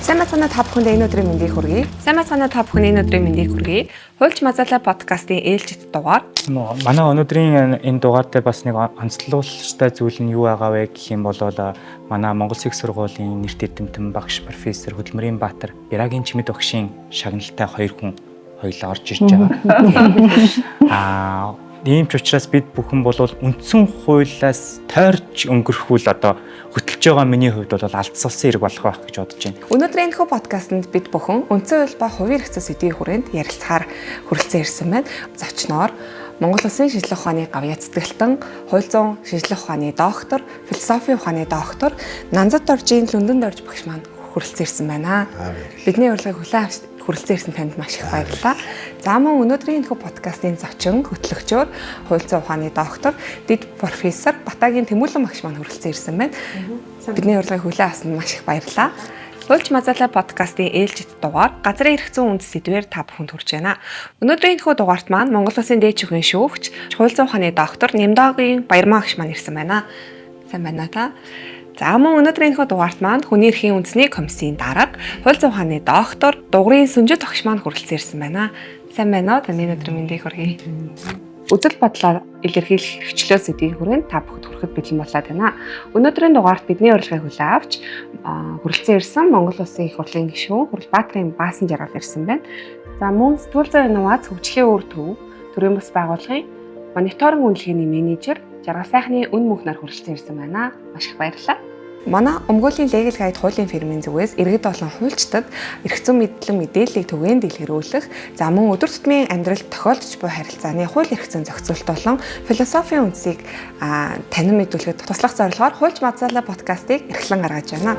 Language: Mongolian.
Сайн мэцэнэ та бүхэнд энэ өдрийн мэндийг хүргэе. Сайн мэцэнэ та бүхэнд энэ өдрийн мэндийг хүргэе. Хуульч Мазаалаа подкастын ээлжид дугаар. Манай өнөөдрийн энэ дугаар дээр бас нэг онцлогтой зүйл нь юу байгаа вэ гэх юм бол манай Монгол Улсын их сургуулийн нэрт эзэмтэн багш профессор Хөдөлмөрийн Баатар Бярагийн Чимэд багшийн шагналтай хоёр хүн хоёулаа орж ирж байгаа. Ийм ч учраас бид бүхэн бол үндсэн хуулиас тойрч өнгөрөхүүл хөтлөж байгаа миний хувьд бол алдсан хэрэг болох байх гэж бодож байна. Өнөөдрийн энэ подкастт бид бүхэн үндсэн хууль ба хувийн эрхцээ сэдвийн хүрээнд ярилцахаар хүрэлцэн ирсэн байна. Зочноор Монгол Улсын шинжлэх ухааны гавьяа цэцгэлтэн, хууль зүйн шинжлэх ухааны доктор, философийн ухааны доктор, Нанзад Доржийн Лүндэн Дорж багш маань хүрэлцэн ирсэн байна. Бидний урилгыг хүлээн авч хүрэлцэн ирсэн танд маш их баярлалаа. За мөн өнөөдрийн энэ подкастын зочин хөтлөгчөөр хууль зүйн ухааны доктор, дэд профессор Батагийн Тэмүүлэн багш маань хүрэлцэн ирсэн байна. Бидний урилгыг хүлээн авсанд маш их баярлалаа. Хуульч Мазаалаа подкастын ээлжид дугаар газрын эрх зүйн үндэс сэдвээр та бүхэнд хүрч байна. Өнөөдрийн энэ дугаарт маань Монгол Улсын дээд шүүхийн шүүгч, хууль зүйн ухааны доктор Нямдаагийн Баярмаа багш маань ирсэн байна. Сайн байна та. За мөн өнөөдрийн энэ дугаарт маань хүний эрхийн үндэсний комиссийн дарга, хууль зүйн ухааны доктор Дугрын Сүнжид багш маань хүрэлцэн ирсэн байна. Сайн байна уу? Таны өнөөдрийн мэндийг хүргэе. Үзэл бодлоо илэрхийлэх хвчлөө сэдвийн хүрээнд та бүхэд хүрэхэд бэлэн болоод байна. Өнөөдрийн дугаарт бидний урилгыг хүлээн авч хүрэлцэн ирсэн Монгол Улсын их хурлын гишүүн Хурал Баатрын Баасан жаргал ирсэн байна. За мөн сэтгүүл зүйн инновац хөгжлийн үр төв төрийн бас байгууллагын мониторинг үнэлгээний менежер Жаргал сайхны үн мөнхнөр хүрэлцэн ирсэн байна. Маш их баярлалаа. Манай өмгөөлийн Legal Guide хуулийн фирмийн зүгээс иргэд болон хуульчдад эрх зүйн мэдлэг мэдээллийг түгээн дэлгэрүүлэх, за мөн өдөр тутмын амьдралд тохиолдож буй харилцааны хууль эрх зүйн зохицуулалт болон философийн үндсийг танин мэдүүлэхэд туслах зорилгоор Хуульч Мазаалаа подкастыг эрхлэн гаргаж байна.